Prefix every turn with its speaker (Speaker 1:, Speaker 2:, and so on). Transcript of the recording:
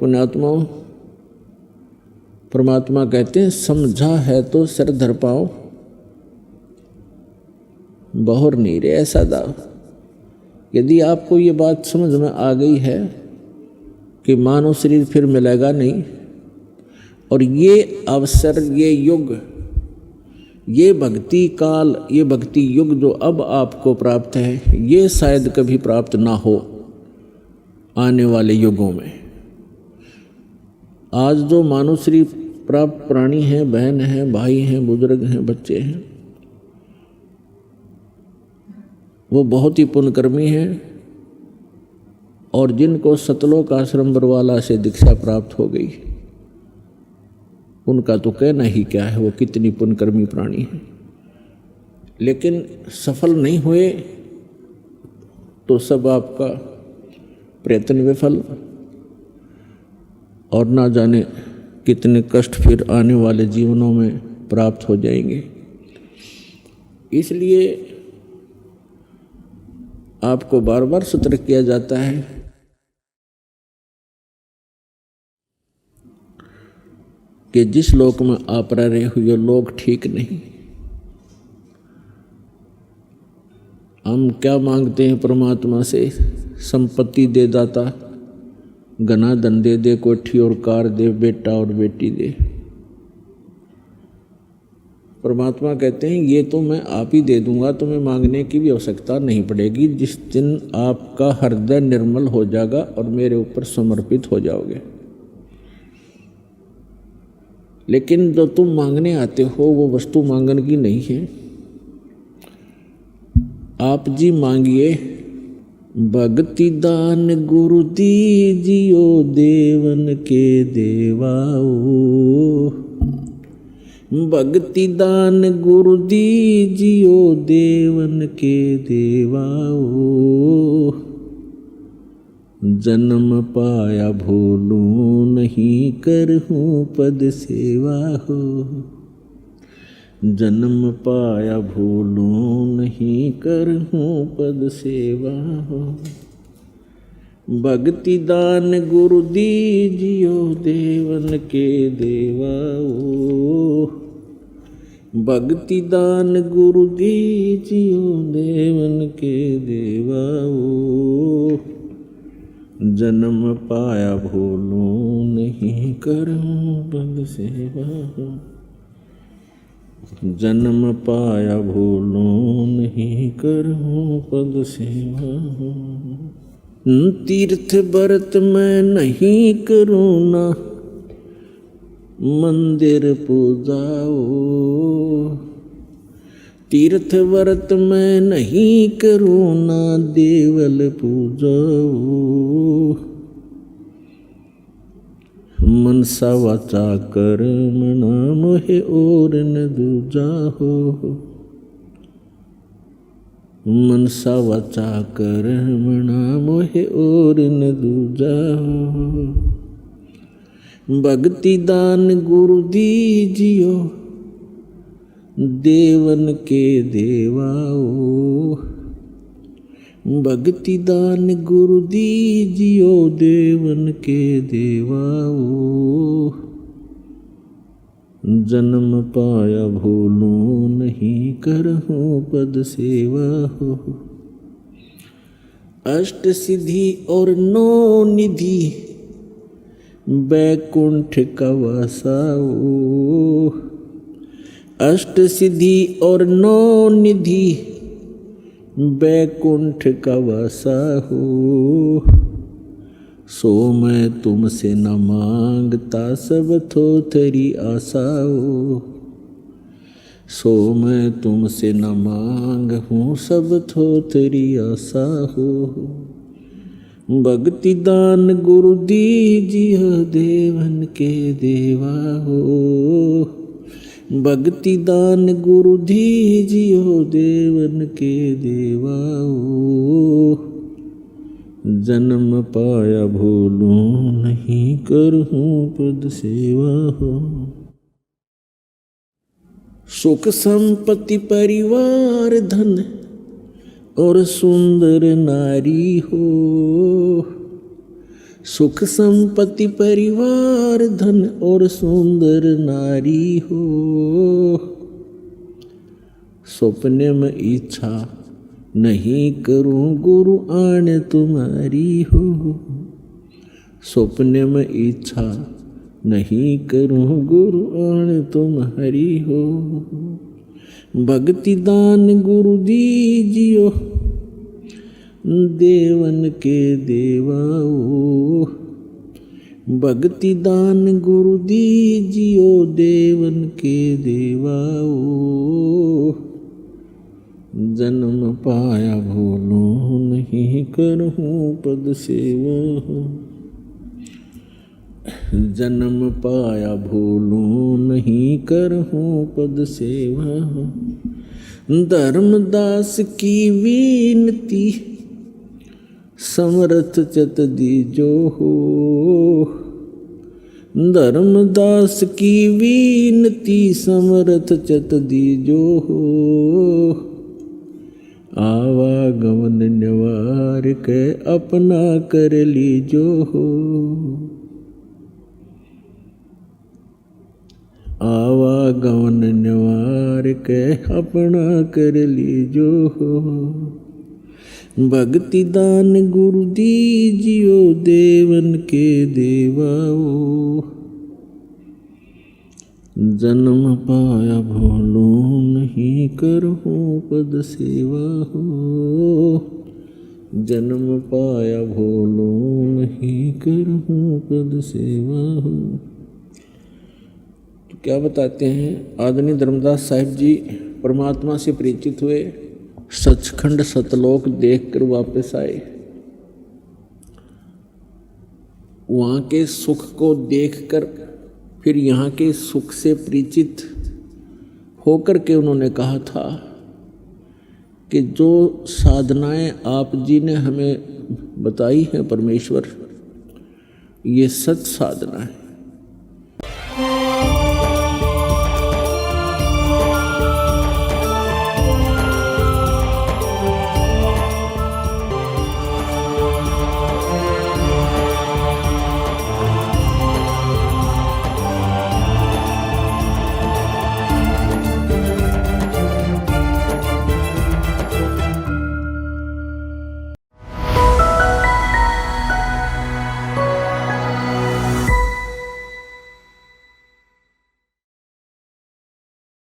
Speaker 1: पुण्यात्माओं, परमात्मा कहते हैं समझा है तो सिर धर पाओ, बहुर नहीं रे ऐसा दाव। यदि आपको ये बात समझ में आ गई है कि मानव शरीर फिर मिलेगा नहीं, और ये अवसर, ये युग, ये भक्ति काल, ये भक्ति युग जो अब आपको प्राप्त है, ये शायद कभी प्राप्त ना हो आने वाले युगों में। आज जो मानव शरीर प्राप्त प्राणी हैं, बहन हैं, भाई हैं, बुजुर्ग हैं, बच्चे हैं, वो बहुत ही पुण्यकर्मी हैं, और जिनको सतलोक आश्रम बरवाला से दीक्षा प्राप्त हो गई, उनका तो कहना ही क्या है, वो कितनी पुण्यकर्मी प्राणी हैं। लेकिन सफल नहीं हुए तो सब आपका प्रयत्न विफल, और ना जाने कितने कष्ट फिर आने वाले जीवनों में प्राप्त हो जाएंगे। इसलिए आपको बार बार सतर्क किया जाता है कि जिस लोक में आप रह रहे हो ये लोक ठीक नहीं। हम क्या मांगते हैं परमात्मा से? संपत्ति दे दाता, घना धन दे दे, कोठी और कार दे, बेटा और बेटी दे। परमात्मा कहते हैं ये तो मैं आप ही दे दूंगा, तुम्हें मांगने की भी आवश्यकता नहीं पड़ेगी, जिस दिन आपका हृदय निर्मल हो जाएगा और मेरे ऊपर समर्पित हो जाओगे। लेकिन जो तुम मांगने आते हो वो वस्तु मांगने की नहीं है। आप जी मांगिए, भक्ति दान गुरु दीजियो देवन के देवाओ, भक्ति दान गुरु दीजियो देवन के देवाओ, जन्म पाया भूलूं नहीं करहूं पद सेवा हो, जन्म पाया भूलूं नहीं करहूं पद सेवा हो, भक्ति दान गुरु दीजियो देवन के देवाओ, भक्ति दान गुरु दीजियो देवन के देवाओ, जन्म पाया भूलूं नहीं करहूं पद सेवा हो, जन्म पाया भूलूं नहीं करहूं पद सेवा हो। तीर्थ व्रत मैं नहीं करूँ ना मंदिर पूजाओ, तीर्थ व्रत मैं नहीं करूँ ना देवल पूजाओ, मनसा वाचा कर्मणा मोहे और न दूजा हो, मनसा वाचा कर्मणा मोहे और न दूजा हो, भक्ति दान गुरु दीजियो देवन के देवाओ, भक्ति दान गुरु दीजियो देवन के देवाओ, जन्म पाया भूलूं नहीं करहूं पद सेवा हो, अष्ट सिद्धि और नौ निधि बैकुंठ का वासाओ, अष्ट सिद्धि और नौ निधि बैकुंठ का वासा हो, सो मैं तुमसे न मांगता सब थोथरी आशा हो, सो मैं तुमसे न मांग हूँ सब थोथरी आशा हो, भक्ति दान गुरु दीजियो देवन के देवा हो, भक्ति दान गुरु दीजियो देवन के देवाओ, जन्म पाया भूलूं नहीं करहूं पद सेवा हो, सुख संपत्ति परिवार धन और सुंदर नारी हो, सुख संपत्ति परिवार धन और सुंदर नारी हो। सपने में इच्छा नहीं करूं गुरु आने तुम्हारी हो। सपने में इच्छा नहीं करूं गुरु आने तुम्हारी हो। भक्ति दान गुरु दीजियो देवन के देवाओ। भक्ति दान गुरु दीजियो देवन के देवाओ। जन्म पाया भूलूं नहीं करहूं पद सेवा। जन्म पाया भूलूं नहीं करहूं पद सेवा। धर्मदास की विनती समर्थ चत दीजो हो। धर्मदास की विनती समर्थ चत दीजो हो। आवागमन निवार के अपना कर लीजो हो। आवागमन निवार के अपना कर लीजो हो। भक्ति दान गुरु दीजियो देवन के देवाओ। जन्म पाया भूलूं नहीं करहूं पद सेवा हो। जन्म पाया भूलूं नहीं करहूं पद सेवा हो। तो क्या बताते हैं, आदरणीय धर्मदास साहिब जी परमात्मा से परिचित हुए, सचखंड सतलोक देखकर वापस आए। वहाँ के सुख को देखकर फिर यहाँ के सुख से परिचित होकर के उन्होंने कहा था कि जो साधनाएं आप जी ने हमें बताई हैं परमेश्वर, ये सच साधना है।